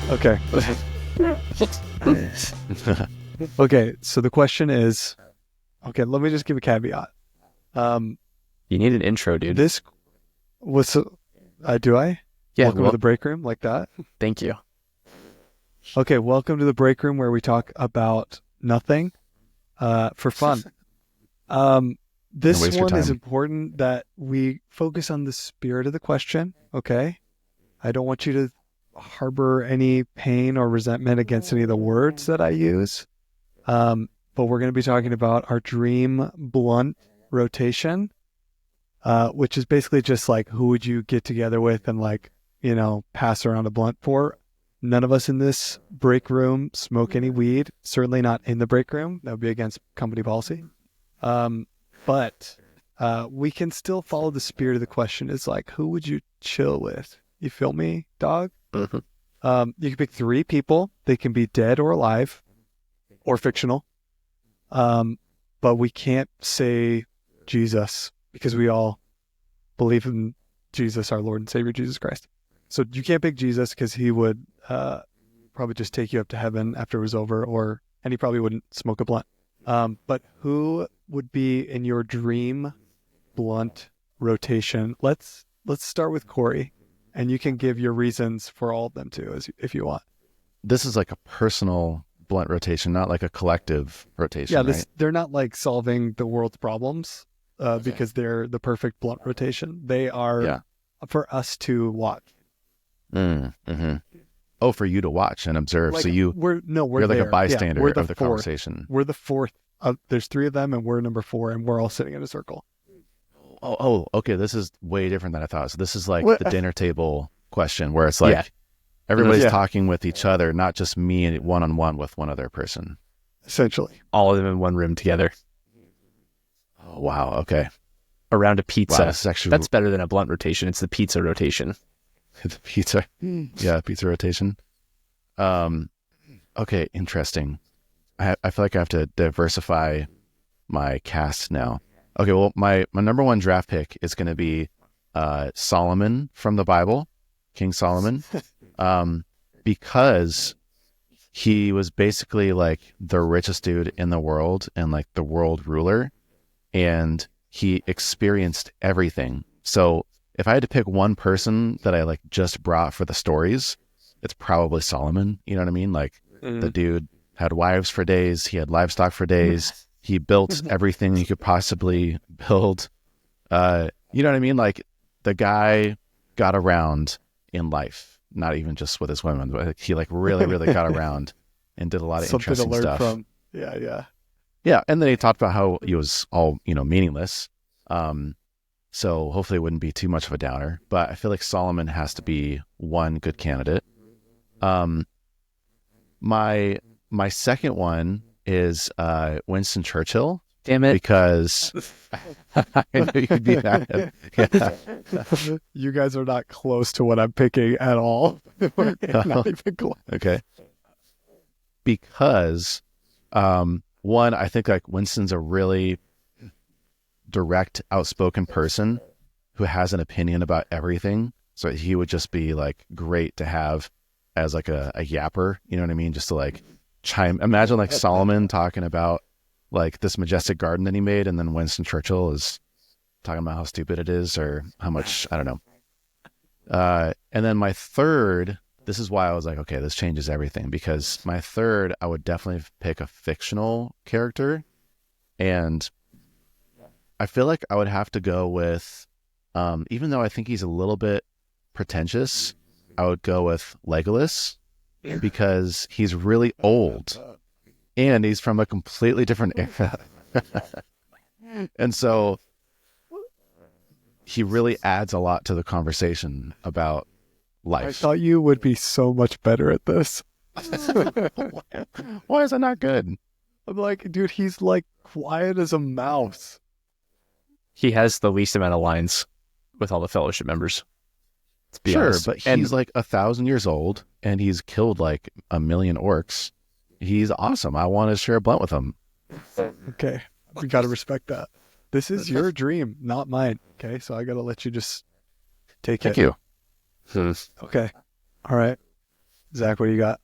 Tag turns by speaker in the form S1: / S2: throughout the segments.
S1: Okay. Okay, so the question is, okay, let me just give a caveat.
S2: You need an intro, dude.
S1: This was, do I?
S2: Yeah,
S1: Welcome to
S2: well,
S1: the break room, like that?
S2: thank you.
S1: Okay, welcome to the break room where we talk about nothing, for fun.
S3: And
S1: This
S3: waste your
S1: one is
S3: time.
S1: important that we focus on the spirit of the question, okay? I don't want you to harbor any pain or resentment against any of the words that I use. But we're going to be talking about our dream blunt rotation, which is basically just like who would you get together with and like, pass around a blunt for. None of us in this break room smoke any weed, certainly not in the break room. That would be against company policy. But we can still follow the spirit of the question. It's like, who would you chill with? You feel me, dog?
S2: Mhm.
S1: You can pick 3 people. They can be dead or alive or fictional. But we can't say Jesus because we all believe in Jesus, our Lord and Savior, Jesus Christ. So you can't pick Jesus because he would probably just take you up to heaven after it was over, and he probably wouldn't smoke a blunt. But who would be in your dream blunt rotation? Let's start with Corey, and you can give your reasons for all of them too, if you want.
S3: This is like a personal blunt rotation, not like a collective rotation,
S1: Yeah,
S3: right?
S1: they're not like solving the world's problems because they're the perfect blunt rotation. They are
S3: Yeah.
S1: for us to watch.
S3: Mm-hmm. Oh, for you to watch and observe.
S1: Like
S3: So
S1: we're
S3: you're like
S1: there.
S3: a bystander
S1: We're the
S3: of the
S1: fourth.
S3: conversation.
S1: We're the fourth. There's 3 of them, and we're number 4, and we're all sitting in a circle.
S3: Okay. This is way different than I thought. So this is like
S1: What?
S3: the dinner table question where it's like
S2: Yeah.
S3: everybody's
S1: Yeah.
S3: talking with each other, not just me one-on-one with one other person.
S1: Essentially.
S2: All of them in one room together
S3: Oh, wow. Okay.
S2: around a pizza.
S3: Wow. This is actually
S2: That's better than a blunt rotation. It's the pizza rotation.
S3: the pizza. Yeah. Pizza rotation. Okay. Interesting. I feel like I have to diversify my cast now. Okay, well, my number 1 draft pick is going to be Solomon from the Bible, King Solomon, because he was basically like the richest dude in the world and like the world ruler, and he experienced everything. So if I had to pick one person that I like just brought for the stories, it's probably Solomon. You know what I mean? Like the dude had wives for days, he had livestock for days. He built everything he could possibly build. You know what I mean? Like the guy got around in life, not even just with his women, but like, he like really, really got around and did a lot of
S1: Something to
S3: interesting
S1: learn
S3: stuff.
S1: from. Yeah.
S3: Yeah. And then he talked about how he was all, meaningless. So hopefully it wouldn't be too much of a downer, but I feel like Solomon has to be one good candidate. My second one is Winston Churchill.
S2: Damn it.
S3: Because I knew you'd be mad. Yeah.
S1: You guys are not close to what I'm picking at all. Not even close.
S3: Okay. Because one, I think like Winston's a really direct, outspoken person who has an opinion about everything. So he would just be like great to have as like a yapper, you know what I mean? Just to like imagine like Solomon talking about like this majestic garden that he made, and then Winston Churchill is talking about how stupid it is or how much, I don't know. And then my third, this is why I was like, okay, this changes everything, because my third, I would definitely pick a fictional character. And I feel like I would have to go with, even though I think he's a little bit pretentious, I would go with Legolas, because he's really old and he's from a completely different era. And so he really adds a lot to the conversation about
S1: I
S3: life.
S1: thought you would be so much better at this.
S3: Why is that not good?
S1: I'm like, dude, he's like quiet as a mouse.
S2: He has the least amount of lines with all the fellowship members. To be
S3: Sure,
S2: honest.
S3: but
S2: And
S3: he's like 1,000 years old and he's killed like 1 million orcs. He's awesome. I want to share a blunt with him.
S1: Okay, we gotta respect that. This is your dream, not mine. Okay, so I gotta let you just take
S3: Thank
S1: it.
S3: you.
S2: Hmm.
S1: Okay, all right. Zach, what do you got?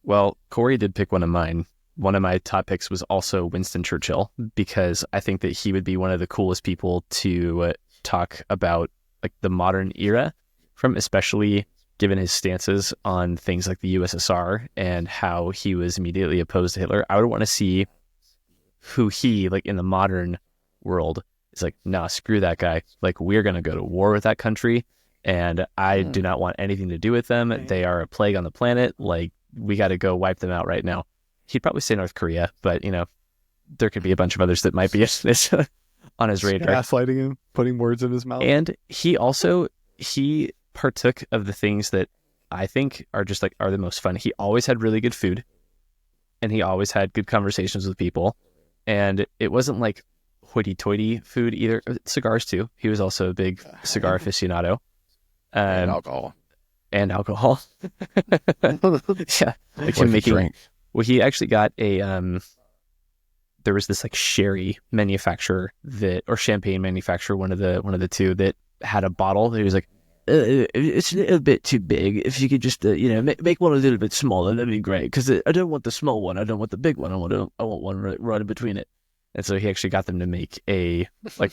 S2: Well, Corey did pick one of mine. One of my top picks was also Winston Churchill because I think that he would be one of the coolest people to talk about like the modern era from, especially given his stances on things like the USSR and how he was immediately opposed to Hitler. I would want to see who he, like in the modern world, is like, nah, screw that guy. Like, we're going to go to war with that country and I do not want anything to do with them. They are a plague on the planet. Like, we got to go wipe them out right now. He'd probably say North Korea, but there could be a bunch of others that might be on his radar.
S1: Gaslighting him, putting words in his mouth.
S2: And he partook of the things that I think are just like are the most fun. He always had really good food and he always had good conversations with people. And it wasn't like hoity-toity food either. Cigars too. He was also a big cigar aficionado.
S3: And alcohol.
S2: And alcohol. Yeah. Like him making
S3: drink.
S2: Well, he actually got a there was this like sherry manufacturer or champagne manufacturer, one of the two, that had a bottle that he was like, it's a little bit too big. If you could just make one a little bit smaller, that'd be great. Because I don't want the small one. I don't want the big one. I want one right in between it. And so he actually got them to make a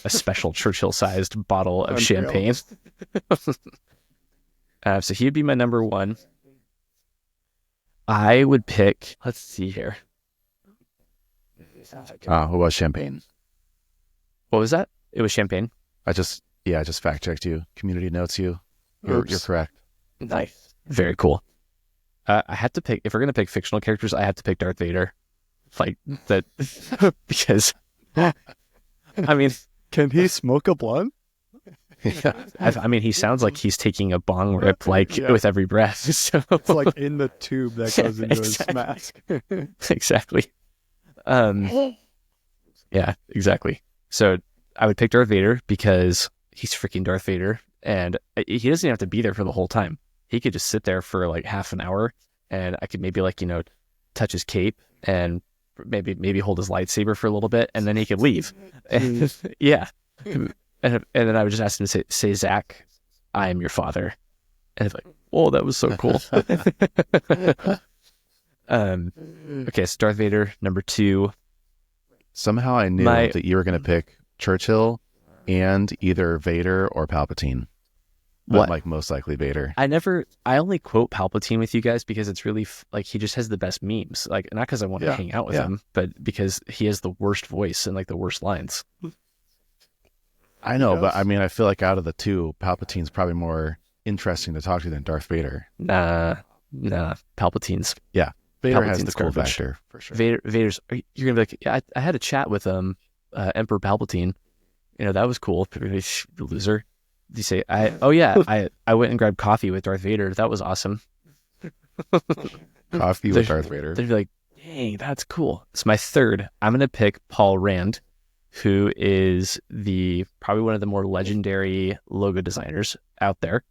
S2: special Churchill-sized bottle of champagne. So he'd be my number one. I would pick. Let's see here.
S3: What was champagne?
S2: What was that? It was champagne.
S3: I just fact checked you. Community notes you. You're correct.
S2: Nice. Very cool. I have to pick, if we're going to pick fictional characters, I have to pick Darth Vader. Like that, because, I mean,
S1: can he smoke a blunt?
S2: Yeah. I mean, he sounds like he's taking a bong rip, with every breath. So
S1: it's like in the tube that goes into his mask.
S2: Exactly. Yeah, exactly. So I would pick Darth Vader because he's freaking Darth Vader, and he doesn't even have to be there for the whole time. He could just sit there for like half an hour, and I could maybe touch his cape and maybe hold his lightsaber for a little bit, and then he could leave. And, yeah. And then I would just ask him to say, Zach, I am your father. And it's like, oh, that was so cool. Okay, so Darth Vader, number 2.
S3: Somehow I knew that you were going to pick Churchill and either Vader or Palpatine. But like most likely Vader.
S2: I only quote Palpatine with you guys because it's really he just has the best memes. Like, not because I want to hang out with him, but because he has the worst voice and like the worst lines.
S3: I know, but I mean, I feel like out of the two, Palpatine's probably more interesting to talk to than Darth Vader.
S2: Nah, Palpatine's.
S3: Yeah, Vader
S2: Palpatine's
S3: has the cool
S2: garbage.
S3: factor for sure.
S2: Vader's. You're gonna be like, yeah, I had a chat with Emperor Palpatine. That was cool. Loser. You say, I went and grabbed coffee with Darth Vader. That was awesome.
S3: Coffee with Darth Vader.
S2: They'd be like, dang, that's cool. It's my third. I'm gonna pick Paul Rand, who is probably one of the more legendary logo designers out there.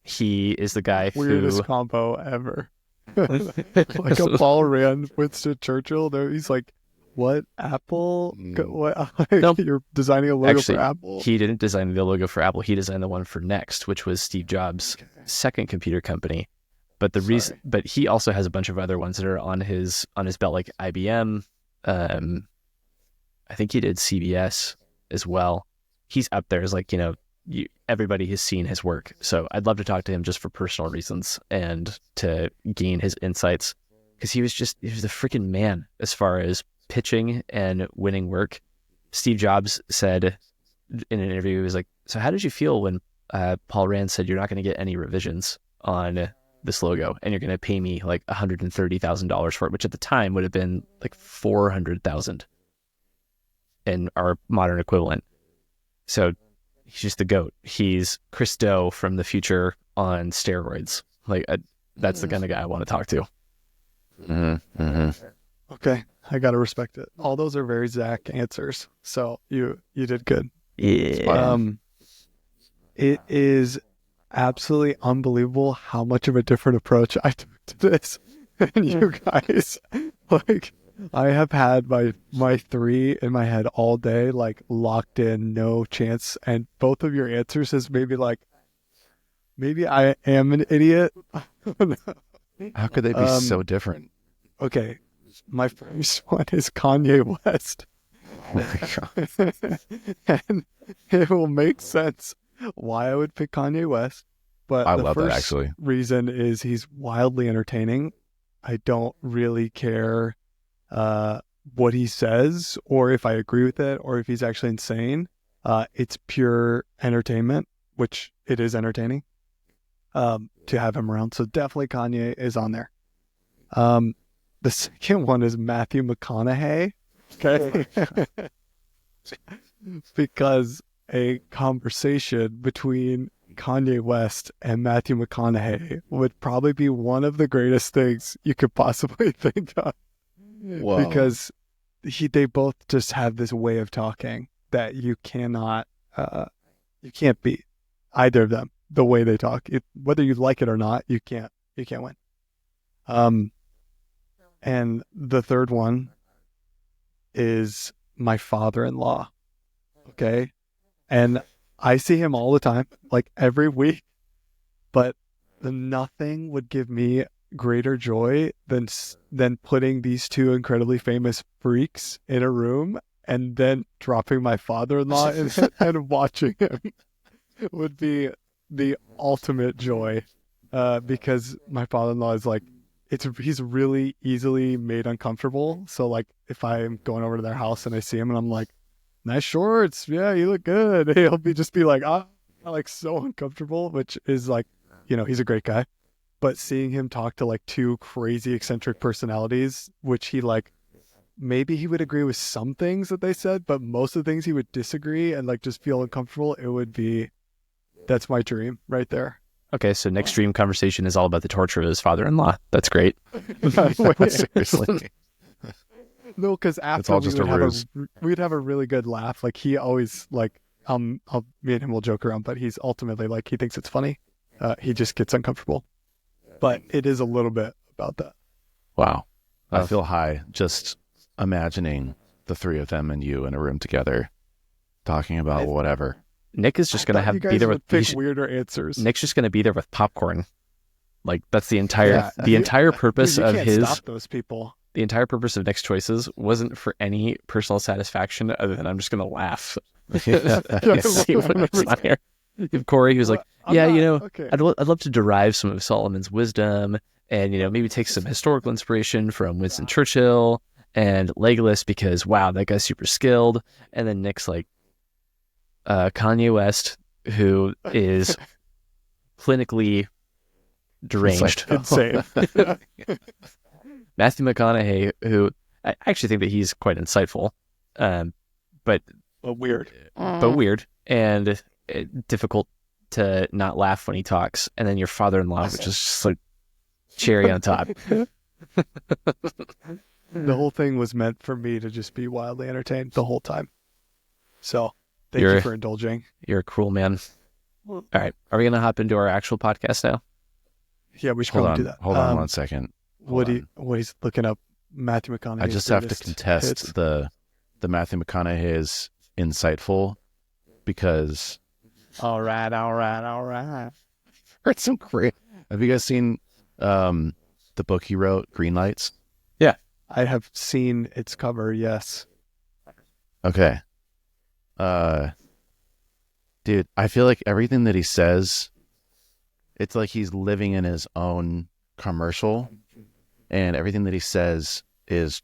S2: He is the guy
S1: weirdest combo ever. Like a Paul Rand, Winston Churchill. He's like, what, Apple? What?
S2: Nope.
S1: You're designing a logo for Apple?
S2: He didn't design the logo for Apple. He designed the one for Next, which was Steve Jobs' second computer company. But but he also has a bunch of other ones that are on his belt, like IBM. I think he did CBS as well. He's up there as everybody has seen his work. So I'd love to talk to him just for personal reasons and to gain his insights, because he was the freaking man as far as pitching and winning work. Steve Jobs said in an interview, he was like, so how did you feel when Paul Rand said you're not going to get any revisions on this logo and you're going to pay me like $130,000 for it, which at the time would have been like $400,000 in our modern equivalent. So he's just the GOAT. He's Chris Doe from the future on steroids. That's the kind of guy I want to talk to.
S3: Mm-hmm. Mm-hmm.
S1: Okay, I gotta respect it. All those are very Zach answers, so you did good.
S2: Yeah.
S1: It is absolutely unbelievable how much of a different approach I took to this. And you guys, I have had my 3 in my head all day, locked in, no chance. And both of your answers has made me maybe I am an idiot.
S3: How could they be so different?
S1: Okay, my first one is Kanye West. And it will make sense why I would pick Kanye West. But
S3: I
S1: the
S3: love that,
S1: first
S3: actually.
S1: reason is he's wildly entertaining. I don't really care what he says or if I agree with it or if he's actually insane. It's pure entertainment, which it is entertaining to have him around. So definitely Kanye is on there. The second one is Matthew McConaughey. Okay. Because a conversation between Kanye West and Matthew McConaughey would probably be one of the greatest things you could possibly think of.
S3: Whoa.
S1: Because they both just have this way of talking that you can't beat either of them. The way they talk, whether you like it or not, you can't win. And the third one is my father-in-law. Okay. And I see him all the time, like every week, but nothing would give me greater joy than putting these two incredibly famous freaks in a room and then dropping my father-in-law in it and watching him would be the ultimate joy. Because my father-in-law is like, he's really easily made uncomfortable. So like if I'm going over to their house and I see him and I'm like, nice shorts, yeah, you look good, he'll just be like, I'm like so uncomfortable, which is like, he's a great guy. But seeing him talk to like two crazy eccentric personalities, which he like, maybe he would agree with some things that they said, but most of the things he would disagree and like just feel uncomfortable, that's my dream right there.
S2: Okay, so next dream conversation is all about the torture of his father-in-law. That's great.
S3: Seriously.
S1: No, because after
S3: all just a ruse.
S1: we'd have a really good laugh. Like he always like, me and him will joke around, but he's ultimately like, he thinks it's funny. He just gets uncomfortable, but it is a little bit about that.
S3: Wow. I feel high just imagining the three of them and you in a room together talking about whatever.
S2: Nick is just going to be there with
S1: weirder answers.
S2: Nick's just going to be there with popcorn. Like that's the entire purpose
S1: you
S2: of
S1: can't
S2: his
S1: stop those people.
S2: The entire purpose of Nick's choices wasn't for any personal satisfaction other than I'm just going to laugh. See what's on here. If Corey, who's like, okay. I'd love to derive some of Solomon's wisdom and, maybe take some historical inspiration from Winston Churchill and Legolas because, wow, that guy's super skilled. And then Nick's like, Kanye West, who is clinically deranged.
S1: Insane.
S2: Matthew McConaughey, who I actually think that he's quite insightful, but
S1: weird.
S2: And difficult to not laugh when he talks. And then your father-in-law, which is just like cherry on top.
S1: The whole thing was meant for me to just be wildly entertained the whole time. So thank you for indulging.
S2: You're a cruel man. All right. Are we going to hop into our actual podcast now?
S1: Yeah, we should probably do that.
S3: Hold on 1 second.
S1: What he's looking up, Matthew McConaughey.
S3: I just have to contest the Matthew McConaughey is insightful because.
S1: All right.
S3: Heard some great. Have you guys seen the book he wrote, Green Lights?
S1: Yeah, I have seen its cover. Yes.
S3: Okay. Dude, I feel like everything that he says, it's like he's living in his own commercial, and everything that he says is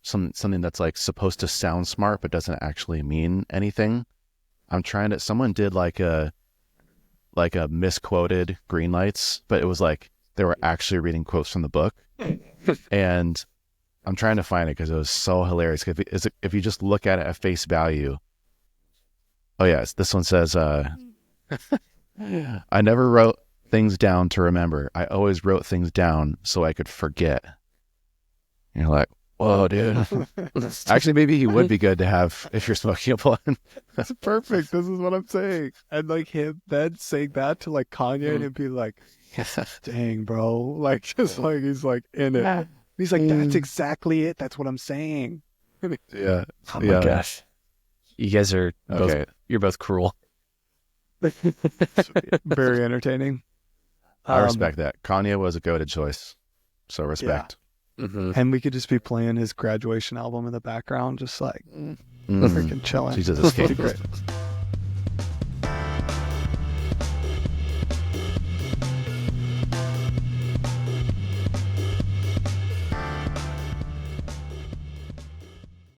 S3: something that's like supposed to sound smart but doesn't actually mean anything. Someone did like a misquoted Green Lights, but it was like they were actually reading quotes from the book. And I'm trying to find it because it was so hilarious. If you just look at it at face value. Oh yes, this one says, I never wrote things down to remember. I always wrote things down so I could forget. And you're like, whoa, dude. Actually, maybe he would be good to have if you're smoking a blunt.
S1: That's perfect. This is what I'm saying. And like him then saying that to like Kanye and him be like, dang, bro. Like, just like, he's like in it. He's like, that's exactly it. That's what I'm saying.
S3: Yeah.
S2: Oh my gosh. You guys are you're both cruel.
S1: Very entertaining.
S3: I respect that. Kanye was a goated choice. So respect.
S2: Mhm.
S1: And we could just be playing his graduation album in the background, just like
S3: Mhm.
S1: freaking chilling.
S3: Jesus
S1: It'd be
S3: escape.
S1: great.